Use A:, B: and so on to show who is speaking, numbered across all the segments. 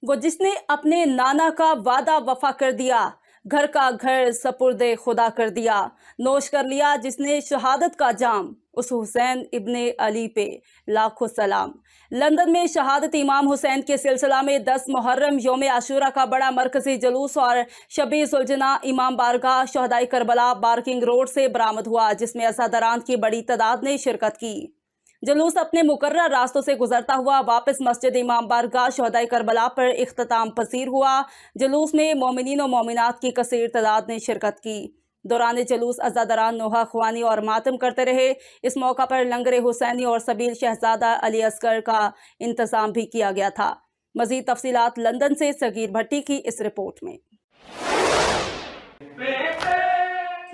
A: वो जिसने अपने नाना का वादा वफा कर दिया, घर का घर सपुर्दे खुदा कर दिया, नोश कर लिया जिसने शहादत का जाम, उस हुसैन इब्ने अली पे लाखों सलाम। लंदन में शहादत इमाम हुसैन के सिलसिला में 10 मुहर्रम यौम आशूरा का बड़ा मरकजी जुलूस और शबी सुलजना इमाम बारगाह शहदाई करबला बार्किंग रोड से बरामद हुआ, जिसमें अज़ादरान की बड़ी तादाद ने शिरकत की। जुलूस अपने मुकर्रर रास्तों से गुजरता हुआ वापस मस्जिद इमाम बारगाह शहदाई करबला पर इख्तिताम पसीर हुआ। जुलूस में मोमिनीन और मोमिनात की कसीर तादाद ने शिरकत की। दौरान जुलूस अज़ादरान नोहा ख्वानी और मातम करते रहे। इस मौका पर लंगर हुसैनी और सबील शहजादा अली असगर का इंतज़ाम भी किया गया था। मज़ीद तफसीलात लंदन से सगीर भट्टी की इस रिपोर्ट में।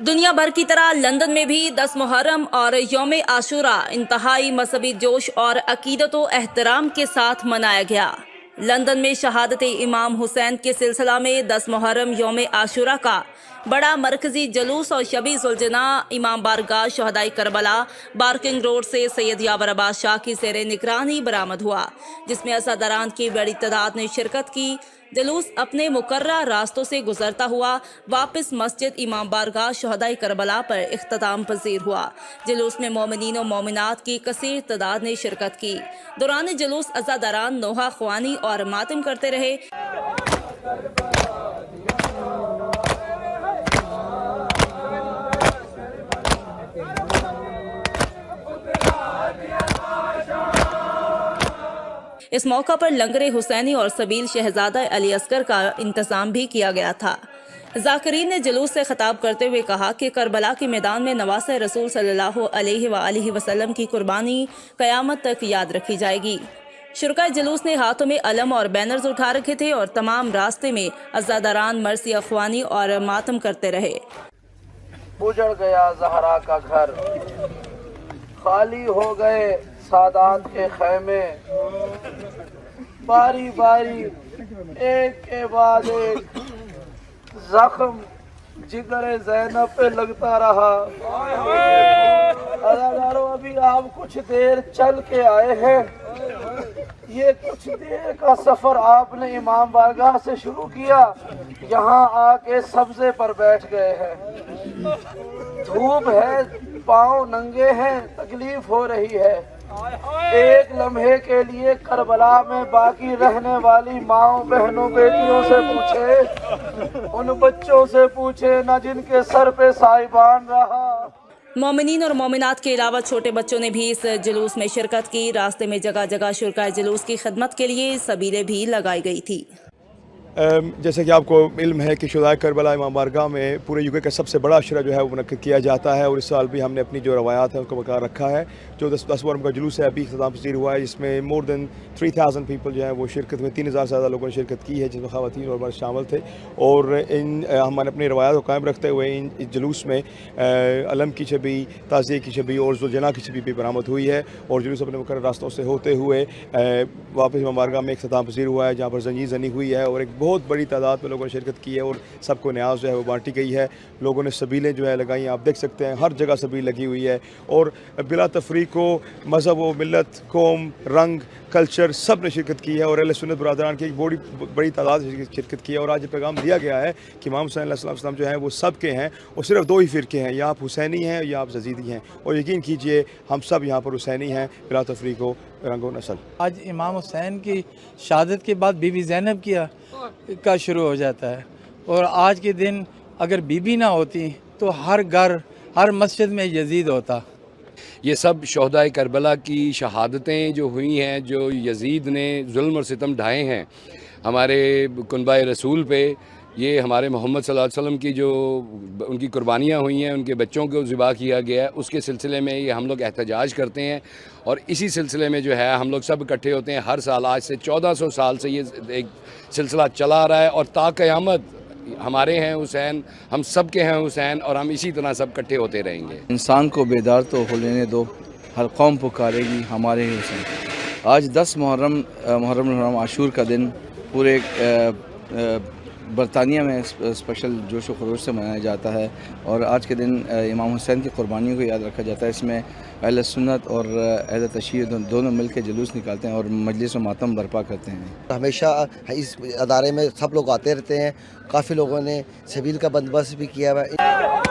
A: दुनिया भर की तरह लंदन में भी 10 मुहर्रम और यौम आशूरा इंतहाई मजहबी जोश और अकीदत व एहतराम के साथ मनाया गया। लंदन में शहादत इमाम हुसैन के सिलसिला में 10 मुहर्रम यौम आशूरा का बड़ा मरकजी जुलूस और शबी सुलजना इमाम बारगाह शहदाई करबला बार्किंग रोड से सैयद यावर अब्बास शाह की ज़ेरे निगरानी बरामद हुआ, जिसमें अज़ादरान की बड़ी तादाद ने शिरकत की। जुलूस अपने मुकर्रर रास्तों से गुजरता हुआ वापस मस्जिद इमाम बारगाह शहदाई करबला पर इख्तिताम पसीर हुआ। जुलूस में मोमिनीन और मोमिनात की कसीर तादाद ने शिरकत की। दौरान जुलूस अज़ादरान नोहा ख्वानी और मातम करते रहे। इस मौका पर लंगर हुसैनी और सबील शहजादा अली असगर का इंतज़ाम भी किया गया था। ज़ाकिरीन ने जुलूस से खिताब करते हुए कहा कि करबला के मैदान में नवासे रसूल सल्लल्लाहु अलैहि वसल्लम की कुर्बानी क़यामत तक याद रखी जाएगी। शुरकाए जुलूस ने हाथों में अलम और बैनर्स उठा रखे थे और तमाम रास्ते में अज़ादरान मरसी अख्वानी और मातम करते रहे।
B: उजड़ गया ज़हरा का घर, खाली हो गए सादात के खैमे, बारी बारी एक के बाद एक जख्म जिगर ज़ैनब पे लगता रहा। अज़ादारों, अभी आप कुछ देर चल के आए हैं। ये कुछ देर का सफर आपने इमाम बारगाह से शुरू किया, यहाँ आके सब्जे पर बैठ गए हैं। धूप है, पाँव नंगे हैं, तकलीफ हो रही है। एक लम्हे के लिए करबला में बाकी रहने वाली माओ बहनों बेटियों से पूछे, उन बच्चों से पूछे न जिनके सर पे साहिबान रहा।
A: मोमिनीन और मोमिनात के अलावा छोटे बच्चों ने भी इस जुलूस में शिरकत की। रास्ते में जगह जगह शुरकाए जुलूस की खिदमत के लिए सबीलें भी लगाई गई थी।
C: जैसे कि आपको इल्म है कि शहदाई करबला इमाम बारगाह में पूरे यूके का सबसे बड़ा अशरा जो है वो मुनक्किद किया जाता है, और इस साल भी हमने अपनी जो रवायात है उसको बरकरार रखा है। जो 10 मुहर्रम का जुलूस है अभी इख्तिताम पसीर हुआ है, जिसमें मोर देन 3000 पीपल जो है वो शिरकत में 3000 से ज़्यादा लोगों ने शिरकत की है, जिसमें ख़वातीन और मर्द शामिल थे। और हमारे अपनी रवायात को कायम रखते हुए इस जुलूस में अलम की छबी, ताज़िए की छबी और ज़ुलजना की छबी भी बरामद हुई है। और जुलूस अपने मुकर्रर रास्तों से होते हुए वापस इमाम बारगाह में इख्तिताम पसीर हुआ है, जहाँ पर जंजीर जनी हुई है और एक बहुत बड़ी तादाद में लोगों ने शिरकत की है और सबको न्याज जो है वो बांटी गई है। लोगों ने सबीलें जो है लगाई, आप देख सकते हैं हर जगह सबील लगी हुई है। और बिला तफरीक को मज़हब व मिलत, कौम, रंग, कल्चर सब ने शिरकत की है और अहले सुन्नत बरादरान की एक बड़ी तादाद से शिरकत की है। और आज ये पैगाम दिया गया है कि इमाम हुसैन अलैहिस्सलाम जो हैं वो सब के हैं, और सिर्फ 2 ही फ़िरके हैं, या आप हुसैनी हैं या आप यज़ीदी हैं। और यकीन कीजिए हम सब यहाँ पर हुसैनी हैं बिला तफरीक व रंग व नस्ल।
D: आज इमाम हुसैन की शहादत के बाद बीबी ज़ैनब का शुरू हो जाता है, और आज के दिन अगर बीबी ना होती तो हर घर, हर मस्जिद में यजीद होता।
E: ये सब शहदाए करबला की शहादतें जो हुई हैं, जो यजीद ने जुल्म और सितम ढाए हैं हमारे कुनबाए रसूल पे, ये हमारे मोहम्मद सल्लल्लाहु अलैहि वसल्लम की जो उनकी कुर्बानियाँ हुई हैं, उनके बच्चों को ज़िबा किया गया है, उसके सिलसिले में ये हम लोग एहतजाज करते हैं। और इसी सिलसिले में जो है हम लोग सब इकट्ठे होते हैं हर साल। आज से 1400 साल से ये एक सिलसिला चला आ रहा है, और ता क़यामत हमारे हैं हुसैन, हम सब के हैं हुसैन, और हम इसी तरह सब इकट्ठे होते रहेंगे।
F: इंसान को बेदार तो हो लेने दो, हर कौम पुकारेगी हमारे हुसैन। आज 10 मुहर्रम आशूर का दिन पूरे برطانیہ میں اسپیشل جوش و خروش سے منایا جاتا ہے، اور آج کے دن امام حسین کی قربانیوں کو یاد رکھا جاتا ہے۔ اس میں اہل سنت اور اہل تشیع دونوں مل کے جلوس نکالتے ہیں اور مجلس و ماتم برپا کرتے ہیں۔
G: ہمیشہ اس ادارے میں سب لوگ آتے رہتے ہیں، کافی لوگوں نے سبیل کا بندوبست بھی کیا ہوا ہے۔